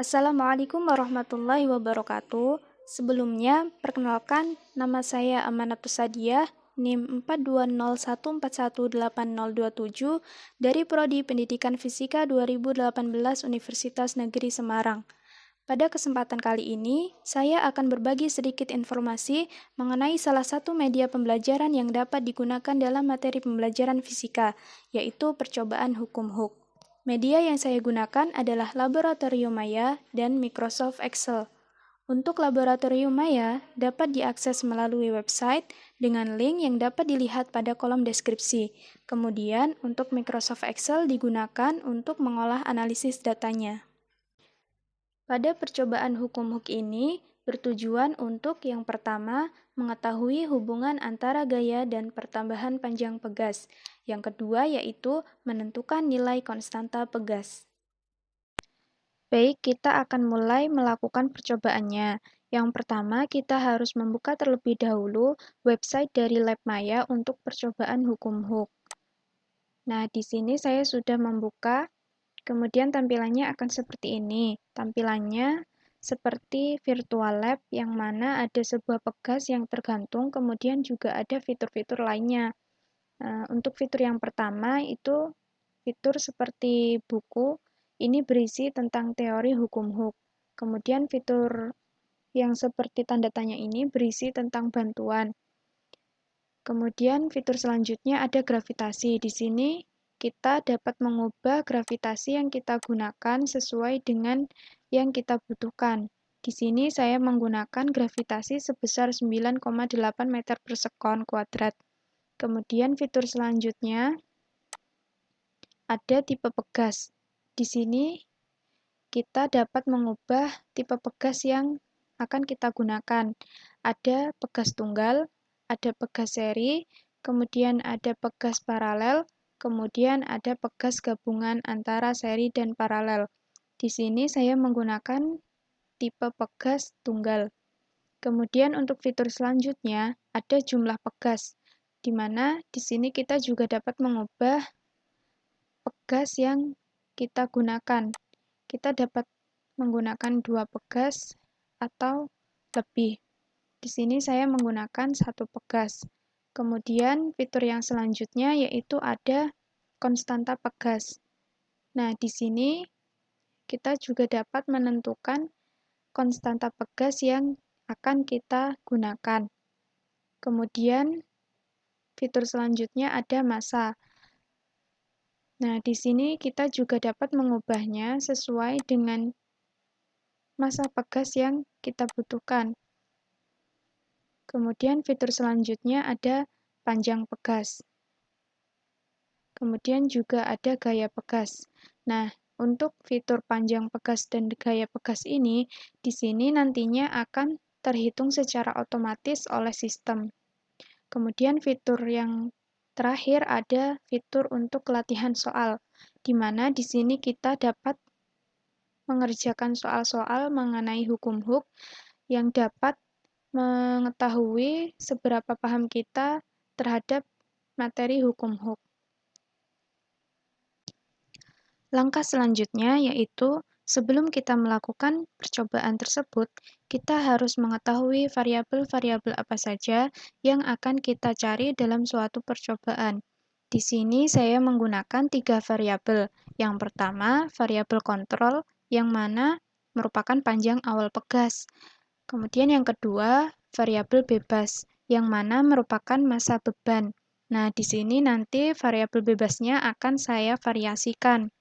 Assalamualaikum warahmatullahi wabarakatuh. Sebelumnya, perkenalkan nama saya Amanatus Sadiah, NIM 4201418027 dari Prodi Pendidikan Fisika 2018 Universitas Negeri Semarang. Pada kesempatan kali ini, saya akan berbagi sedikit informasi mengenai salah satu media pembelajaran yang dapat digunakan dalam materi pembelajaran fisika, yaitu percobaan hukum Hooke. Media yang saya gunakan adalah Laboratorium Maya dan Microsoft Excel. Untuk Laboratorium Maya dapat diakses melalui website dengan link yang dapat dilihat pada kolom deskripsi. Kemudian, untuk Microsoft Excel digunakan untuk mengolah analisis datanya. Pada percobaan hukum Hooke ini, bertujuan untuk yang pertama, mengetahui hubungan antara gaya dan pertambahan panjang pegas. Yang kedua yaitu menentukan nilai konstanta pegas. Baik, kita akan mulai melakukan percobaannya. Yang pertama, kita harus membuka terlebih dahulu website dari Lab Maya untuk percobaan hukum Hooke. Nah, di sini saya sudah membuka. Kemudian tampilannya akan seperti ini. Tampilannya seperti virtual lab yang mana ada sebuah pegas yang tergantung, kemudian juga ada fitur-fitur lainnya. Untuk fitur yang pertama itu fitur seperti buku, ini berisi tentang teori hukum Hooke. Kemudian fitur yang seperti tanda tanya ini berisi tentang bantuan. Kemudian fitur selanjutnya ada gravitasi. Di sini kita dapat mengubah gravitasi yang kita gunakan sesuai dengan yang kita butuhkan. Di sini saya menggunakan gravitasi sebesar 9,8 meter per sekon kuadrat. Kemudian fitur selanjutnya ada tipe pegas. Di sini kita dapat mengubah tipe pegas yang akan kita gunakan. Ada pegas tunggal, ada pegas seri, kemudian ada pegas paralel, kemudian ada pegas gabungan antara seri dan paralel. Di sini saya menggunakan tipe pegas tunggal. Kemudian untuk fitur selanjutnya ada jumlah pegas, di mana di sini kita juga dapat mengubah pegas yang kita gunakan. Kita dapat menggunakan 2 pegas atau lebih. Di sini saya menggunakan 1 pegas. Kemudian fitur yang selanjutnya yaitu ada konstanta pegas. Nah, di sini kita juga dapat menentukan konstanta pegas yang akan kita gunakan. Kemudian fitur selanjutnya ada massa. Nah, di sini kita juga dapat mengubahnya sesuai dengan massa pegas yang kita butuhkan. Kemudian fitur selanjutnya ada panjang pegas. Kemudian juga ada gaya pegas. Nah, untuk fitur panjang pegas dan gaya pegas ini, di sini nantinya akan terhitung secara otomatis oleh sistem. Kemudian fitur yang terakhir ada fitur untuk latihan soal, di mana di sini kita dapat mengerjakan soal-soal mengenai hukum Hooke yang dapat mengetahui seberapa paham kita terhadap materi hukum Hooke. Langkah selanjutnya yaitu sebelum kita melakukan percobaan tersebut, kita harus mengetahui variabel-variabel apa saja yang akan kita cari dalam suatu percobaan. Di sini saya menggunakan 3 variabel. Yang pertama, variabel kontrol yang mana merupakan panjang awal pegas. Kemudian yang kedua, variabel bebas, yang mana merupakan massa beban. Nah, di sini nanti variabel bebasnya akan saya variasikan.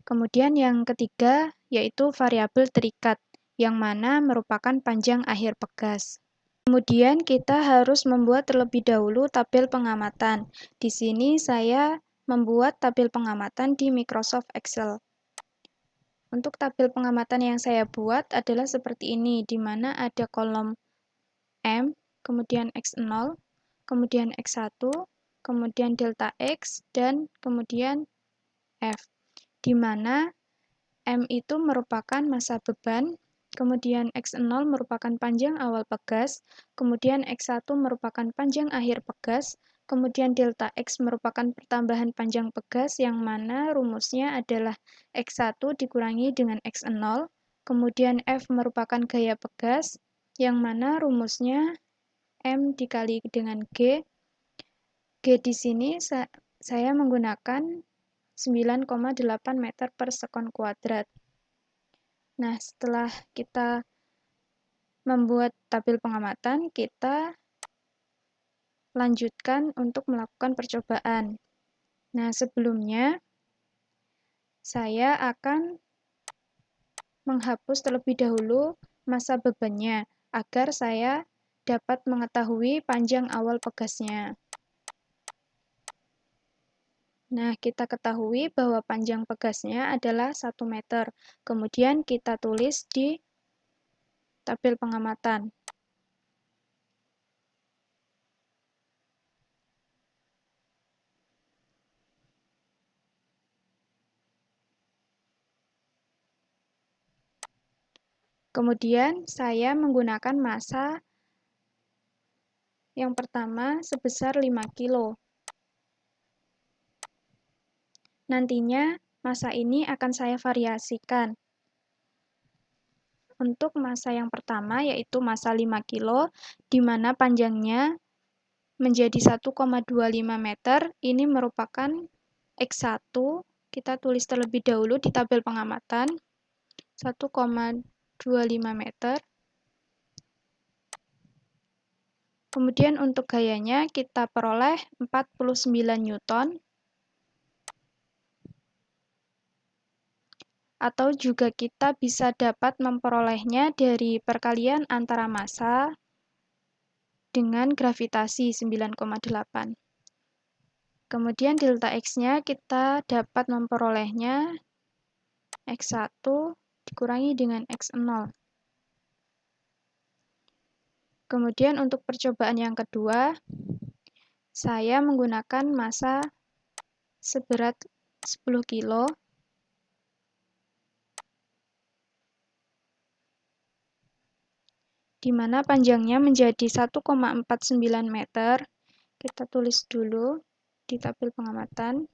Kemudian yang ketiga, yaitu variabel terikat, yang mana merupakan panjang akhir pegas. Kemudian kita harus membuat terlebih dahulu tabel pengamatan. Di sini saya membuat tabel pengamatan di Microsoft Excel. Untuk tabel pengamatan yang saya buat adalah seperti ini, di mana ada kolom M, kemudian X0, kemudian X1, kemudian delta X, dan kemudian F, di mana M itu merupakan massa beban, kemudian X0 merupakan panjang awal pegas, kemudian X1 merupakan panjang akhir pegas, kemudian delta X merupakan pertambahan panjang pegas yang mana rumusnya adalah X1 dikurangi dengan X0, Kemudian F merupakan gaya pegas, yang mana rumusnya M dikali dengan G. G di sini saya menggunakan 9,8 meter per sekon kuadrat. Nah, setelah kita membuat tabel pengamatan, kita lanjutkan untuk melakukan percobaan. Nah, sebelumnya saya akan menghapus terlebih dahulu masa bebannya agar saya dapat mengetahui panjang awal pegasnya. Nah, kita ketahui bahwa panjang pegasnya adalah 1 meter. Kemudian kita tulis di tabel pengamatan. Kemudian saya menggunakan massa yang pertama sebesar 5 kilo. Nantinya massa ini akan saya variasikan. Untuk massa yang pertama yaitu massa 5 kilo, di mana panjangnya menjadi 1,25 meter, ini merupakan X1, kita tulis terlebih dahulu di tabel pengamatan, 1,25 meter. Kemudian untuk gayanya kita peroleh 49 Newton, atau juga kita bisa dapat memperolehnya dari perkalian antara massa dengan gravitasi 9,8. Kemudian delta X-nya kita dapat memperolehnya X1 dikurangi dengan X0. Kemudian untuk percobaan yang kedua, saya menggunakan massa seberat 10 kilo, di mana panjangnya menjadi 1,49 meter. Kita tulis dulu di tabel pengamatan.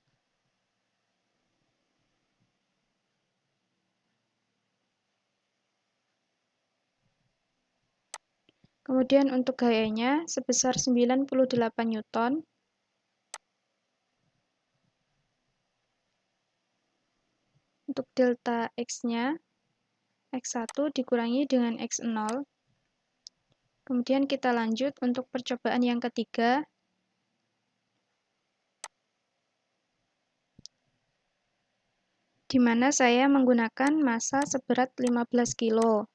Kemudian untuk gayanya sebesar 98 Newton. Untuk delta X-nya, X1 dikurangi dengan X0. Kemudian kita lanjut untuk percobaan yang ketiga. Di mana saya menggunakan massa seberat 15 kilo.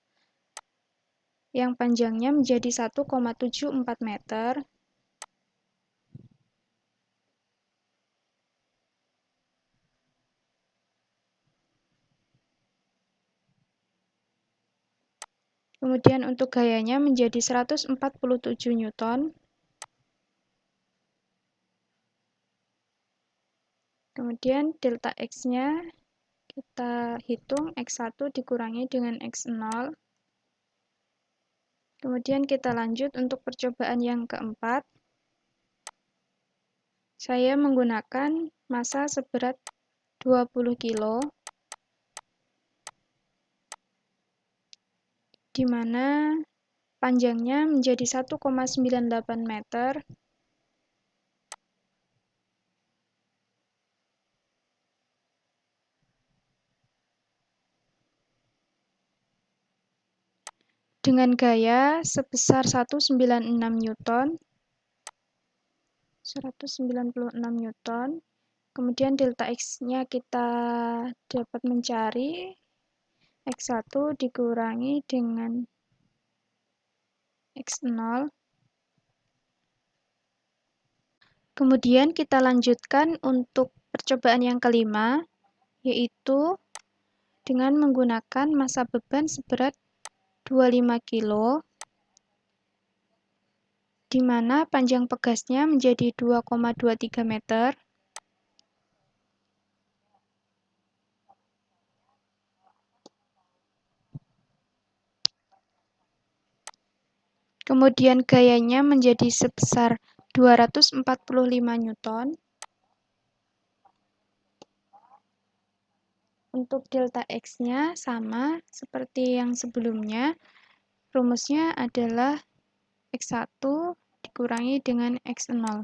Yang panjangnya menjadi 1,74 meter. Kemudian untuk gayanya menjadi 147 Newton. Kemudian delta X-nya kita hitung X1 dikurangi dengan X0. Kemudian kita lanjut untuk percobaan yang keempat. Saya menggunakan massa seberat 20 kilo, di mana panjangnya menjadi 1,98 meter. Dengan gaya sebesar 196 Newton. 196 Newton. Kemudian delta X-nya kita dapat mencari X1 dikurangi dengan X0. Kemudian kita lanjutkan untuk percobaan yang kelima, yaitu dengan menggunakan massa beban seberat 25 kilo, di mana panjang pegasnya menjadi 2,23 meter. Kemudian gayanya menjadi sebesar 245 Newton. Untuk delta X-nya sama seperti yang sebelumnya. Rumusnya adalah X1 dikurangi dengan X0.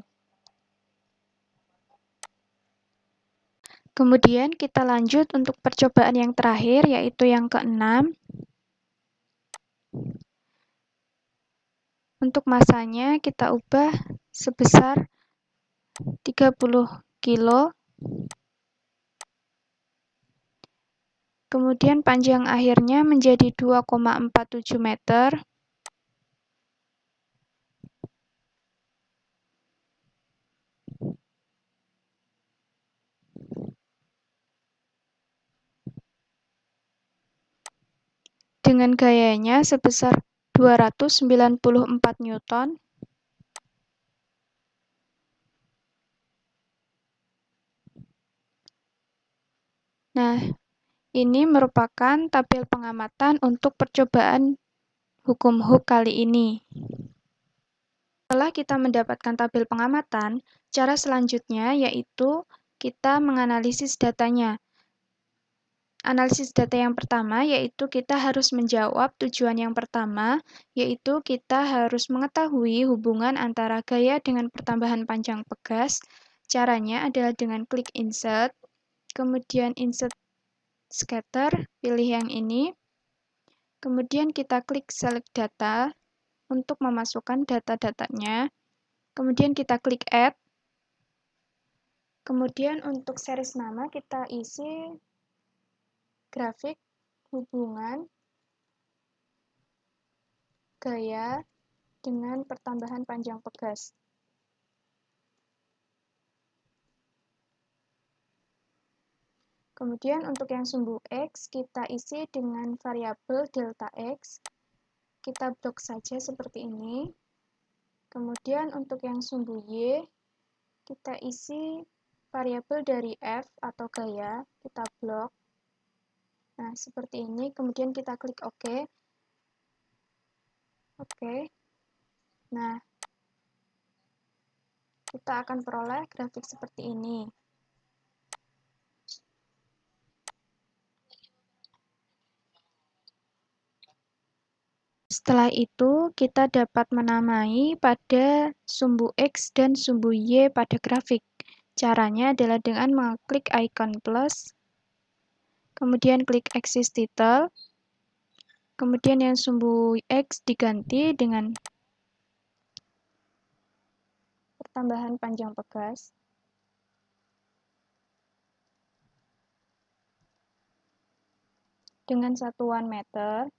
Kemudian kita lanjut untuk percobaan yang terakhir, yaitu yang keenam. Untuk masanya kita ubah sebesar 30 kilo. Kemudian panjang akhirnya menjadi 2,47 meter. Dengan gayanya sebesar 294 Newton. Nah, ini merupakan tabel pengamatan untuk percobaan hukum Hooke kali ini. Setelah kita mendapatkan tabel pengamatan, cara selanjutnya yaitu kita menganalisis datanya. Analisis data yang pertama yaitu kita harus menjawab tujuan yang pertama, yaitu kita harus mengetahui hubungan antara gaya dengan pertambahan panjang pegas. Caranya adalah dengan klik insert, kemudian insert scatter, pilih yang ini. Kemudian kita klik select data untuk memasukkan data-datanya. Kemudian kita klik add. Kemudian untuk series nama kita isi grafik hubungan gaya dengan pertambahan panjang pegas. Kemudian untuk yang sumbu X, kita isi dengan variabel delta X. Kita blok saja seperti ini. Kemudian untuk yang sumbu Y, kita isi variabel dari F atau gaya, kita blok. Nah, seperti ini. Kemudian kita klik OK. Oke. Nah, kita akan peroleh grafik seperti ini. Setelah itu, kita dapat menamai pada sumbu X dan sumbu Y pada grafik. Caranya adalah dengan mengklik icon plus, kemudian klik axis title, kemudian yang sumbu X diganti dengan pertambahan panjang pegas. Dengan satuan meter.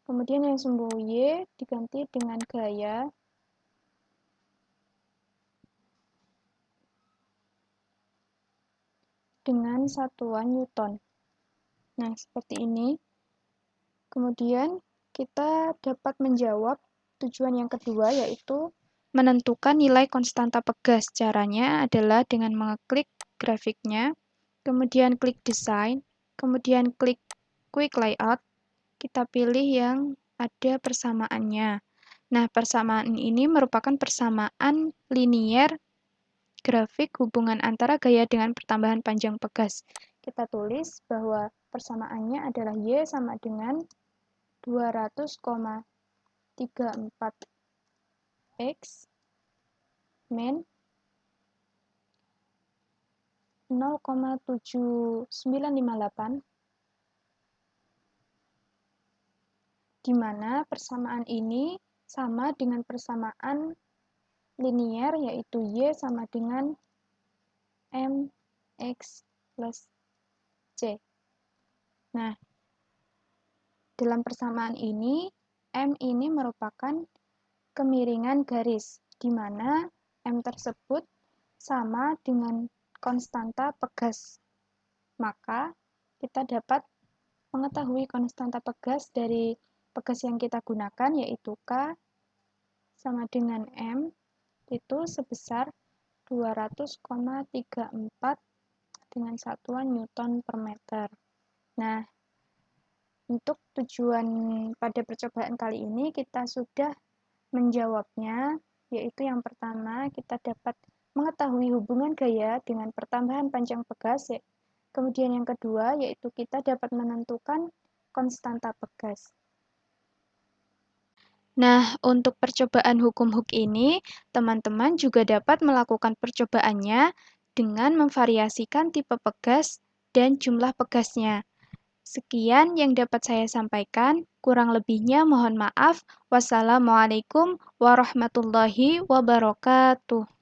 Kemudian yang sumbu Y diganti dengan gaya. Dengan satuan Newton. Nah, seperti ini. Kemudian kita dapat menjawab tujuan yang kedua, yaitu menentukan nilai konstanta pegas. Caranya adalah dengan mengeklik grafiknya, kemudian klik design, kemudian klik quick layout, kita pilih yang ada persamaannya. Nah, persamaan ini merupakan persamaan linier grafik hubungan antara gaya dengan pertambahan panjang pegas. Kita tulis bahwa persamaannya adalah Y sama dengan 200,34 X min 0,7958, di mana persamaan ini sama dengan persamaan linier, yaitu Y sama dengan MX plus C. Nah, dalam persamaan ini, M ini merupakan kemiringan garis, di mana M tersebut sama dengan konstanta pegas. Maka, kita dapat mengetahui konstanta pegas dari pegas yang kita gunakan, yaitu K sama dengan M, itu sebesar 200,34 dengan satuan Newton per meter. Nah, untuk tujuan pada percobaan kali ini kita sudah menjawabnya, yaitu yang pertama kita dapat mengetahui hubungan gaya dengan pertambahan panjang pegas Kemudian yang kedua, yaitu kita dapat menentukan konstanta pegas. Nah, untuk percobaan hukum hook ini, teman-teman juga dapat melakukan percobaannya dengan memvariasikan tipe pegas dan jumlah pegasnya. Sekian yang dapat saya sampaikan, kurang lebihnya mohon maaf. Wassalamualaikum warahmatullahi wabarakatuh.